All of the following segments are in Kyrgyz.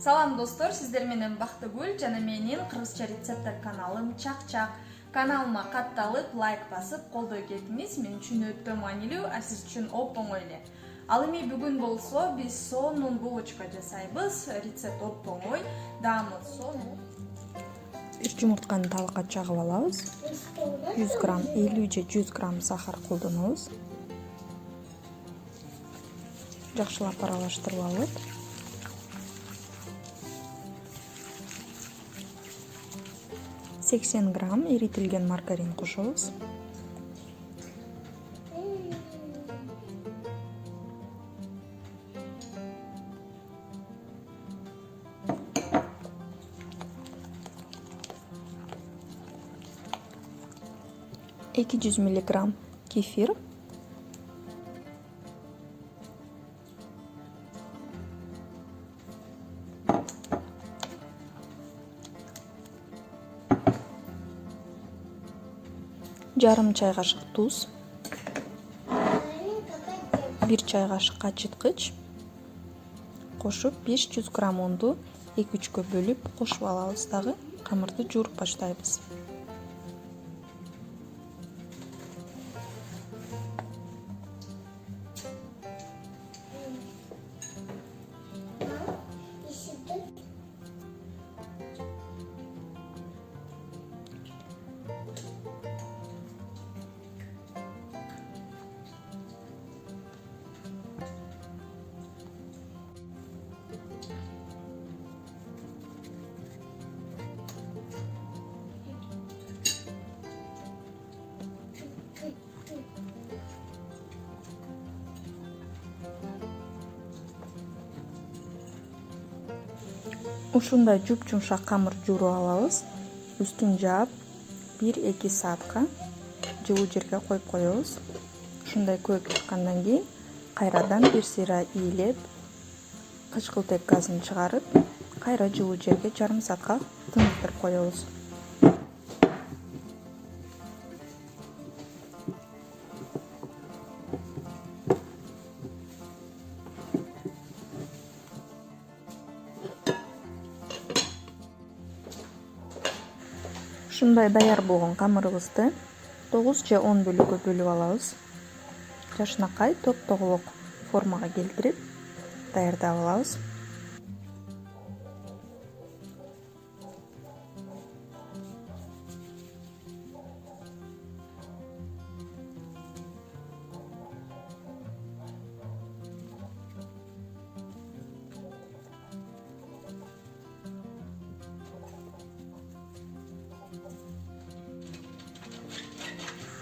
Салам достор, сиздер менен Бактыгүл жана менин кыргызча рецепттер каналым Чак-Чак. Каналыма катталып, лайк басып, колдой кетиңиз. Мен үчүн өтө маанилүү, а сиз үчүн оп-оңой эле. Ал эми бүгүн болсо биз сонун булочка жасайбыз. Рецепт оп-оңой. Даамы сонун. 1 жумуртканы талакка чагып алабыз. 100 грамм 50 же 100 грамм сахар колдонобуз. Жакшылап аралаштырып алып, сексен грамм эритилген маргарин кошобуз. Эки 100 миллиграмм кефир, жарым чай кашык туз, 1 чай кашык ачыткыч кошуп 500 грамм унду 2-3кө бөлүп кошуп алабыз. Дагы камырды жууруп баштайбыз. Ушундай жуп-жумшак камыр жууруп алабыз. Үстүн жаап 1-2 саатка жылуу жерге коюп коебуз. Ушундай көөп чыккандан кийин кайрадан бир сыйра ийлеп, кычкылтек газын чыгарып, кайра жылуу жерге жарым саатка тыныктырып коебуз. Ушундай даяр болгон камырыбызды 9 же 10 бөлүккө бөлүп алабыз. Жашынакай топ-тоголок формага келтирип даярдап алабыз.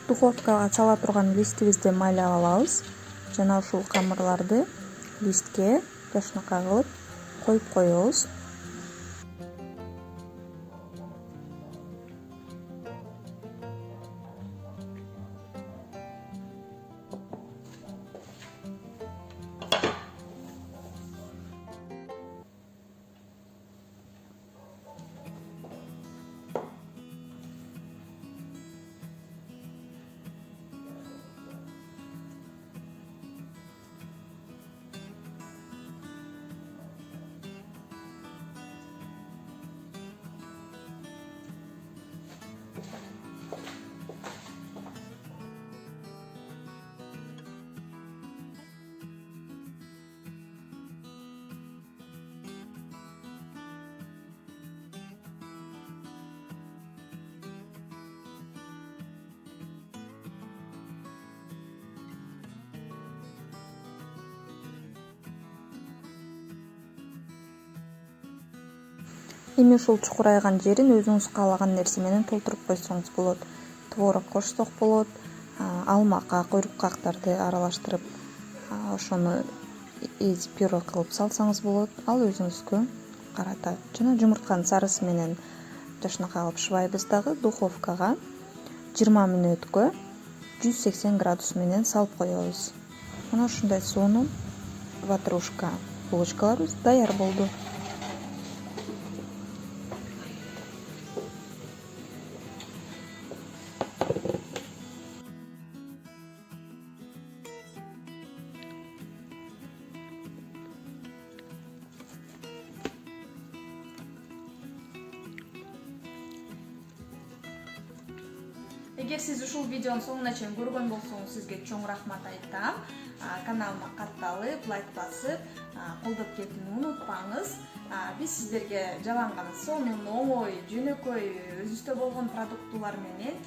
Духовкага сала турган листибизди майлап алабыз жана ушул камырларды листке жашынакай кылып коюп коебуз. Эми ушул чукурайган жерин өзүңүз каалаган нерсе менен толтуруп койсоңуз болот. Творог кошсок болот, алма как, уйрук кактарды аралаштырып, ошону эзип пюре кылып салсаңыз болот. Ал өзүңүзгө карата. Жана жумуртканын сарысы менен жашынакай кылып шыбайбыз дагы. Духовкага 20 мүнөткө 180 градус менен салып коебуз. Мына ушундай сонун ватрушка булочкаларыбыз даяр болду. Эгер сиз ушул видеонун соңуна чейин көргөн болсоңуз, сизге чоң рахмат айтам. Каналыма катталып, лайк басып, колдоп кетүүнү унутпаңыз. Биз сиздерге жалган сонун, оңой, жөнөкөй, өзүбүздө болгон продуктулар менен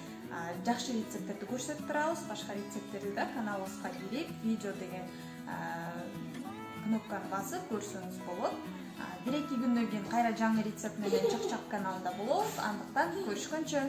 жакшы рецепттерди көрсөтүп турабыз. Башка рецепттерди да каналыбызга кирип, видео деген кнопканы басып көрсөңүз болот. 1-2 күндөн кийин кайра жаңы рецепт менен Чак-Чак каналында болобуз. Андыктан көрүшкөнчө.